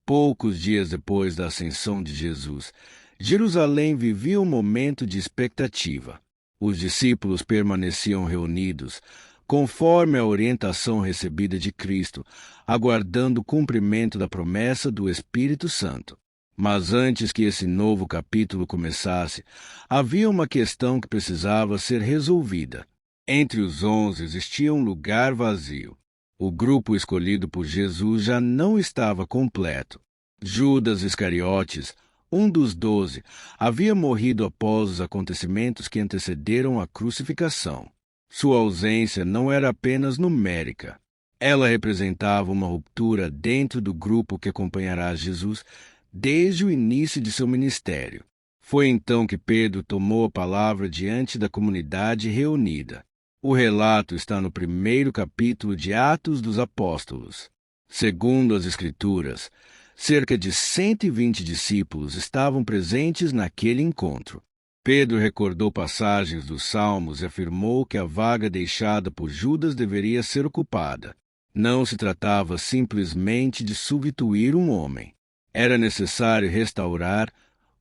Poucos dias depois da ascensão de Jesus, Jerusalém vivia um momento de expectativa. Os discípulos permaneciam reunidos, conforme a orientação recebida de Cristo, aguardando o cumprimento da promessa do Espírito Santo. Mas antes que esse novo capítulo começasse, havia uma questão que precisava ser resolvida. Entre os 11 existia um lugar vazio. O grupo escolhido por Jesus já não estava completo. Judas Iscariotes, um dos 12, havia morrido após os acontecimentos que antecederam a crucificação. Sua ausência não era apenas numérica. Ela representava uma ruptura dentro do grupo que acompanhará Jesus desde o início de seu ministério. Foi então que Pedro tomou a palavra diante da comunidade reunida. O relato está no primeiro capítulo de Atos dos Apóstolos. Segundo as Escrituras, cerca de 120 discípulos estavam presentes naquele encontro. Pedro recordou passagens dos Salmos e afirmou que a vaga deixada por Judas deveria ser ocupada. Não se tratava simplesmente de substituir um homem. Era necessário restaurar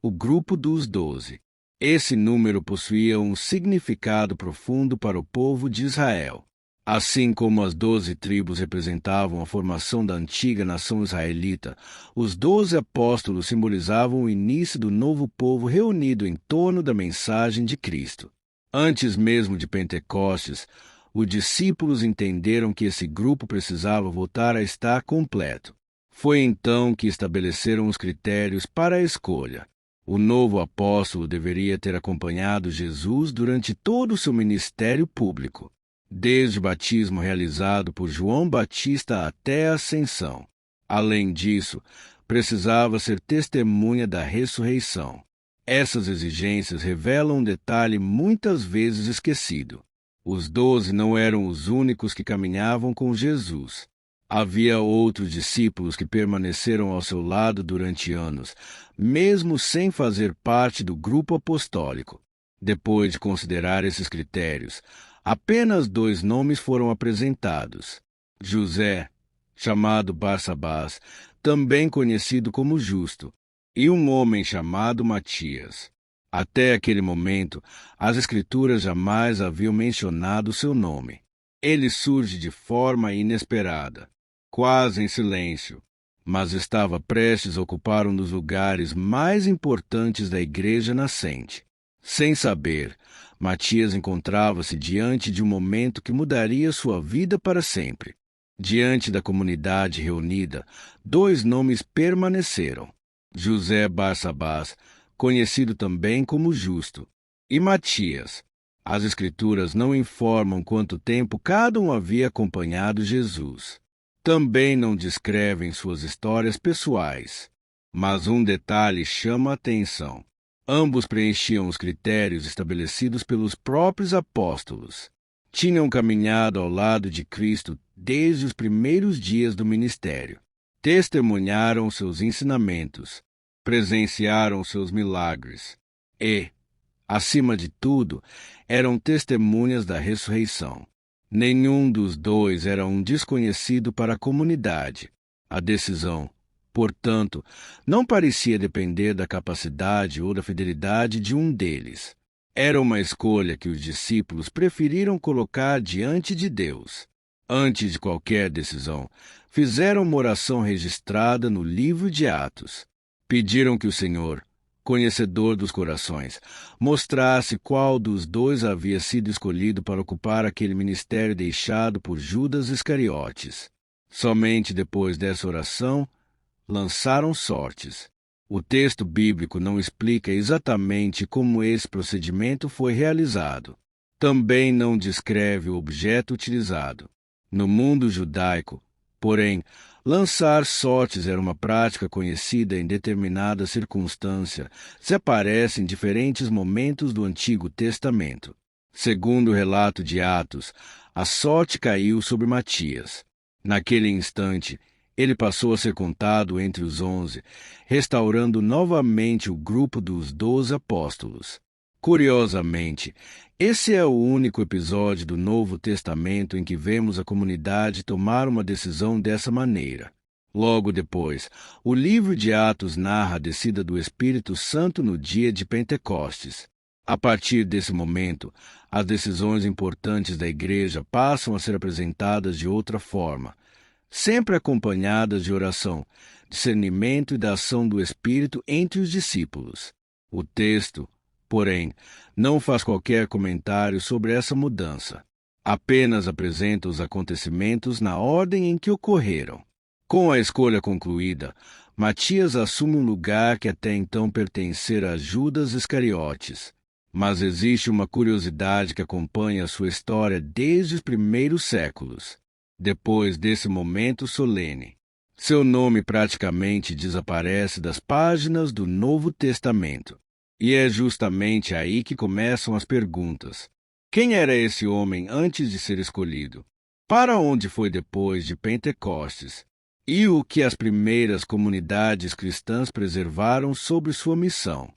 o grupo dos 12. Esse número possuía um significado profundo para o povo de Israel. Assim como as 12 tribos representavam a formação da antiga nação israelita, os 12 apóstolos simbolizavam o início do novo povo reunido em torno da mensagem de Cristo. Antes mesmo de Pentecostes, os discípulos entenderam que esse grupo precisava voltar a estar completo. Foi então que estabeleceram os critérios para a escolha. O novo apóstolo deveria ter acompanhado Jesus durante todo o seu ministério público, desde o batismo realizado por João Batista até a ascensão. Além disso, precisava ser testemunha da ressurreição. Essas exigências revelam um detalhe muitas vezes esquecido. Os 12 não eram os únicos que caminhavam com Jesus. Havia outros discípulos que permaneceram ao seu lado durante anos, mesmo sem fazer parte do grupo apostólico. Depois de considerar esses critérios, apenas 2 nomes foram apresentados. José, chamado Barsabás, também conhecido como Justo, e um homem chamado Matias. Até aquele momento, as Escrituras jamais haviam mencionado seu nome. Ele surge de forma inesperada, quase em silêncio, mas estava prestes a ocupar um dos lugares mais importantes da igreja nascente. Sem saber, Matias encontrava-se diante de um momento que mudaria sua vida para sempre. Diante da comunidade reunida, 2 nomes permaneceram: José Barsabás, conhecido também como Justo, e Matias. As Escrituras não informam quanto tempo cada um havia acompanhado Jesus. Também não descrevem suas histórias pessoais. Mas um detalhe chama a atenção. Ambos preenchiam os critérios estabelecidos pelos próprios apóstolos. Tinham caminhado ao lado de Cristo desde os primeiros dias do ministério. Testemunharam seus ensinamentos, presenciaram seus milagres e, acima de tudo, eram testemunhas da ressurreição. Nenhum dos 2 era um desconhecido para a comunidade. A decisão, portanto, não parecia depender da capacidade ou da fidelidade de um deles. Era uma escolha que os discípulos preferiram colocar diante de Deus. Antes de qualquer decisão, fizeram uma oração registrada no livro de Atos. Pediram que o Senhor, conhecedor dos corações, mostrasse qual dos 2 havia sido escolhido para ocupar aquele ministério deixado por Judas Iscariotes. Somente depois dessa oração, lançaram sortes. O texto bíblico não explica exatamente como esse procedimento foi realizado. Também não descreve o objeto utilizado. No mundo judaico, porém, lançar sortes era uma prática conhecida em determinada circunstância, se aparece em diferentes momentos do Antigo Testamento. Segundo o relato de Atos, a sorte caiu sobre Matias. Naquele instante, ele passou a ser contado entre os 11, restaurando novamente o grupo dos 12 apóstolos. Curiosamente, esse é o único episódio do Novo Testamento em que vemos a comunidade tomar uma decisão dessa maneira. Logo depois, o livro de Atos narra a descida do Espírito Santo no dia de Pentecostes. A partir desse momento, as decisões importantes da Igreja passam a ser apresentadas de outra forma, sempre acompanhadas de oração, discernimento e da ação do Espírito entre os discípulos. O texto, porém, não faz qualquer comentário sobre essa mudança. Apenas apresenta os acontecimentos na ordem em que ocorreram. Com a escolha concluída, Matias assume um lugar que até então pertencera a Judas Iscariotes. Mas existe uma curiosidade que acompanha a sua história desde os primeiros séculos. Depois desse momento solene, seu nome praticamente desaparece das páginas do Novo Testamento. E é justamente aí que começam as perguntas. Quem era esse homem antes de ser escolhido? Para onde foi depois de Pentecostes? E o que as primeiras comunidades cristãs preservaram sobre sua missão?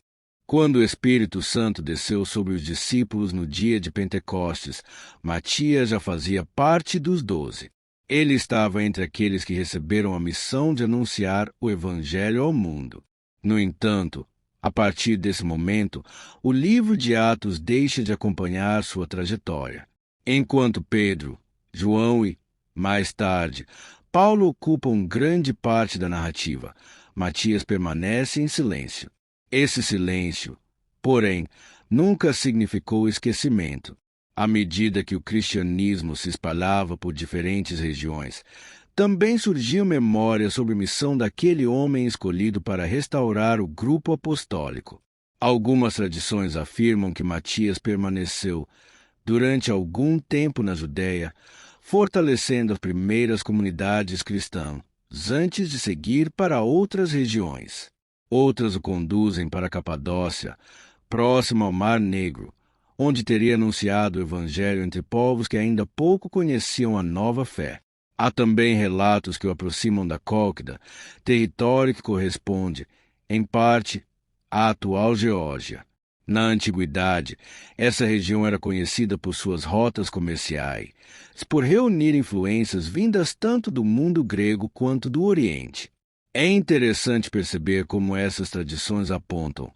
Quando o Espírito Santo desceu sobre os discípulos no dia de Pentecostes, Matias já fazia parte dos 12. Ele estava entre aqueles que receberam a missão de anunciar o Evangelho ao mundo. No entanto, a partir desse momento, o livro de Atos deixa de acompanhar sua trajetória. Enquanto Pedro, João e, mais tarde, Paulo ocupam grande parte da narrativa, Matias permanece em silêncio. Esse silêncio, porém, nunca significou esquecimento. À medida que o cristianismo se espalhava por diferentes regiões, também surgiam memórias sobre a missão daquele homem escolhido para restaurar o grupo apostólico. Algumas tradições afirmam que Matias permaneceu durante algum tempo na Judéia, fortalecendo as primeiras comunidades cristãs, antes de seguir para outras regiões. Outras o conduzem para a Capadócia, próximo ao Mar Negro, onde teria anunciado o Evangelho entre povos que ainda pouco conheciam a nova fé. Há também relatos que o aproximam da Cólquida, território que corresponde, em parte, à atual Geórgia. Na antiguidade, essa região era conhecida por suas rotas comerciais, por reunir influências vindas tanto do mundo grego quanto do Oriente. É interessante perceber como essas tradições apontam,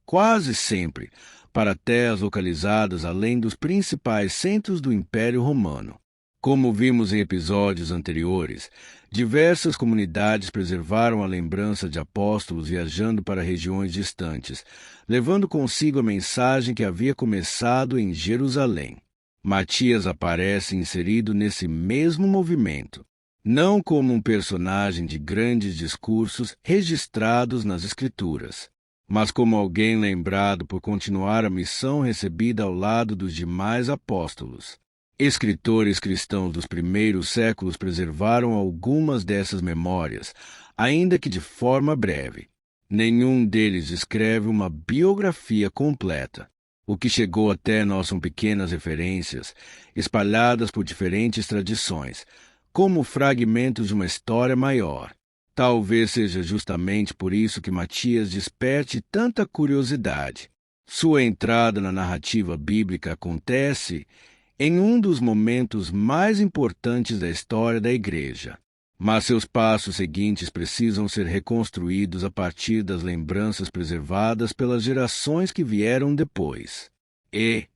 quase sempre, para terras localizadas além dos principais centros do Império Romano. Como vimos em episódios anteriores, diversas comunidades preservaram a lembrança de apóstolos viajando para regiões distantes, levando consigo a mensagem que havia começado em Jerusalém. Matias aparece inserido nesse mesmo movimento, não como um personagem de grandes discursos registrados nas Escrituras, mas como alguém lembrado por continuar a missão recebida ao lado dos demais apóstolos. Escritores cristãos dos primeiros séculos preservaram algumas dessas memórias, ainda que de forma breve. Nenhum deles escreve uma biografia completa. O que chegou até nós são pequenas referências, espalhadas por diferentes tradições, como fragmentos de uma história maior. Talvez seja justamente por isso que Matias desperte tanta curiosidade. Sua entrada na narrativa bíblica acontece em um dos momentos mais importantes da história da Igreja. Mas seus passos seguintes precisam ser reconstruídos a partir das lembranças preservadas pelas gerações que vieram depois. E,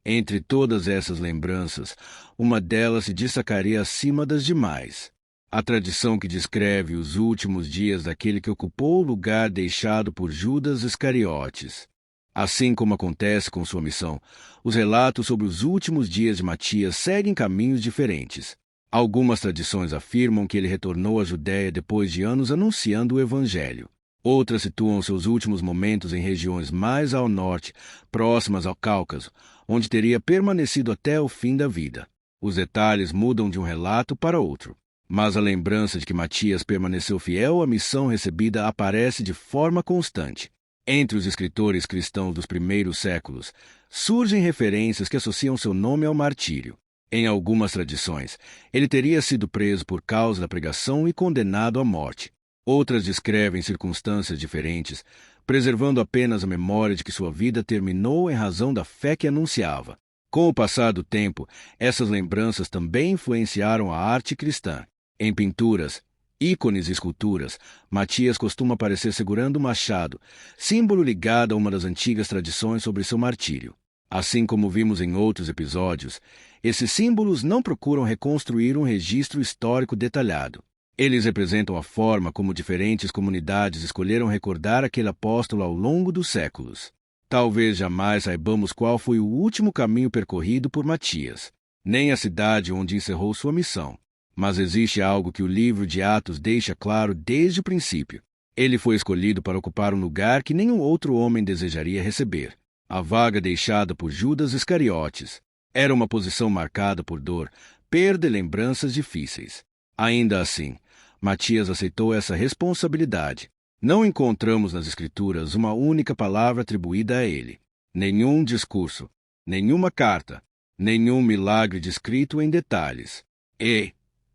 entre todas essas lembranças, uma delas se destacaria acima das demais. A tradição que descreve os últimos dias daquele que ocupou o lugar deixado por Judas Iscariotes. Assim como acontece com sua missão, os relatos sobre os últimos dias de Matias seguem caminhos diferentes. Algumas tradições afirmam que ele retornou à Judéia depois de anos anunciando o Evangelho. Outras situam seus últimos momentos em regiões mais ao norte, próximas ao Cáucaso, onde teria permanecido até o fim da vida. Os detalhes mudam de um relato para outro, mas a lembrança de que Matias permaneceu fiel à missão recebida aparece de forma constante. Entre os escritores cristãos dos primeiros séculos, surgem referências que associam seu nome ao martírio. Em algumas tradições, ele teria sido preso por causa da pregação e condenado à morte. Outras descrevem circunstâncias diferentes, preservando apenas a memória de que sua vida terminou em razão da fé que anunciava. Com o passar do tempo, essas lembranças também influenciaram a arte cristã. Em pinturas ícones e esculturas, Matias costuma aparecer segurando um machado, símbolo ligado a uma das antigas tradições sobre seu martírio. Assim como vimos em outros episódios, esses símbolos não procuram reconstruir um registro histórico detalhado. Eles representam a forma como diferentes comunidades escolheram recordar aquele apóstolo ao longo dos séculos. Talvez jamais saibamos qual foi o último caminho percorrido por Matias, nem a cidade onde encerrou sua missão. Mas existe algo que o livro de Atos deixa claro desde o princípio. Ele foi escolhido para ocupar um lugar que nenhum outro homem desejaria receber. A vaga deixada por Judas Iscariotes. Era uma posição marcada por dor, perda e lembranças difíceis. Ainda assim, Matias aceitou essa responsabilidade. Não encontramos nas Escrituras uma única palavra atribuída a ele. Nenhum discurso, nenhuma carta, nenhum milagre descrito em detalhes. E,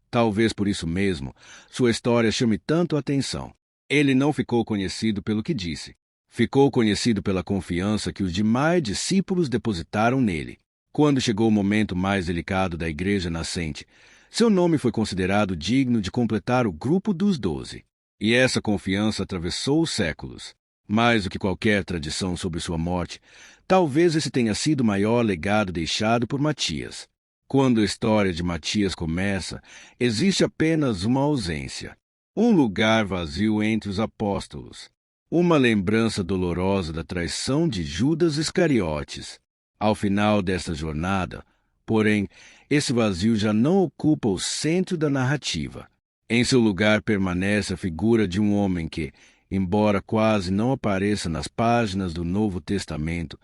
talvez por isso mesmo, sua história chame tanto a atenção. Ele não ficou conhecido pelo que disse. Ficou conhecido pela confiança que os demais discípulos depositaram nele. Quando chegou o momento mais delicado da igreja nascente, seu nome foi considerado digno de completar o grupo dos 12. E essa confiança atravessou os séculos. Mais do que qualquer tradição sobre sua morte, talvez esse tenha sido o maior legado deixado por Matias. Quando a história de Matias começa, existe apenas uma ausência. Um lugar vazio entre os apóstolos. Uma lembrança dolorosa da traição de Judas Iscariotes. Ao final desta jornada, porém, esse vazio já não ocupa o centro da narrativa. Em seu lugar permanece a figura de um homem que, embora quase não apareça nas páginas do Novo Testamento,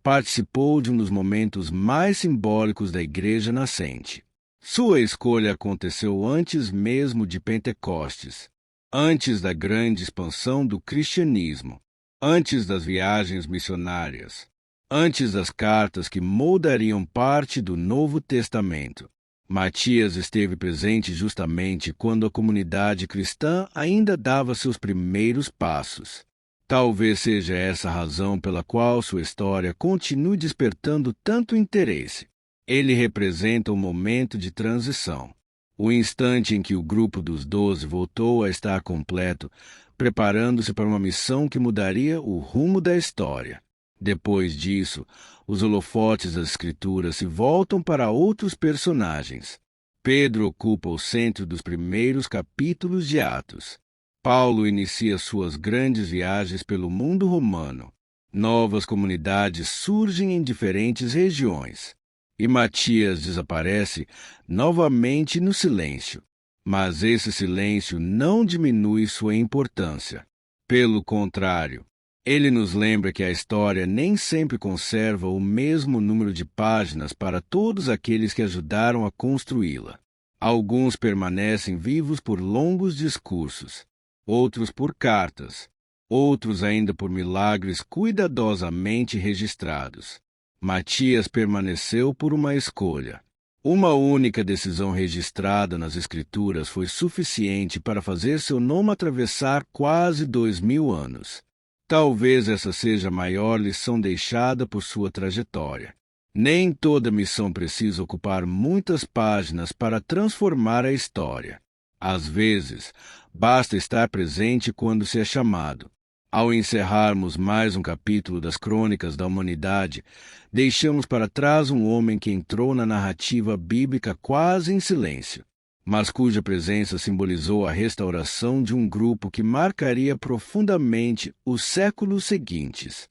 participou de um dos momentos mais simbólicos da igreja nascente. Sua escolha aconteceu antes mesmo de Pentecostes, antes da grande expansão do cristianismo, antes das viagens missionárias, antes das cartas que moldariam parte do Novo Testamento. Matias esteve presente justamente quando a comunidade cristã ainda dava seus primeiros passos. Talvez seja essa a razão pela qual sua história continue despertando tanto interesse. Ele representa um momento de transição, o instante em que o grupo dos 12 voltou a estar completo, preparando-se para uma missão que mudaria o rumo da história. Depois disso, os holofotes das Escrituras se voltam para outros personagens. Pedro ocupa o centro dos primeiros capítulos de Atos. Paulo inicia suas grandes viagens pelo mundo romano. Novas comunidades surgem em diferentes regiões. E Matias desaparece novamente no silêncio. Mas esse silêncio não diminui sua importância. Pelo contrário, ele nos lembra que a história nem sempre conserva o mesmo número de páginas para todos aqueles que ajudaram a construí-la. Alguns permanecem vivos por longos discursos, outros por cartas, outros ainda por milagres cuidadosamente registrados. Matias permaneceu por uma escolha. Uma única decisão registrada nas Escrituras foi suficiente para fazer seu nome atravessar quase 2000 anos. Talvez essa seja a maior lição deixada por sua trajetória. Nem toda missão precisa ocupar muitas páginas para transformar a história. Às vezes, basta estar presente quando se é chamado. Ao encerrarmos mais um capítulo das crônicas da humanidade, deixamos para trás um homem que entrou na narrativa bíblica quase em silêncio, mas cuja presença simbolizou a restauração de um grupo que marcaria profundamente os séculos seguintes.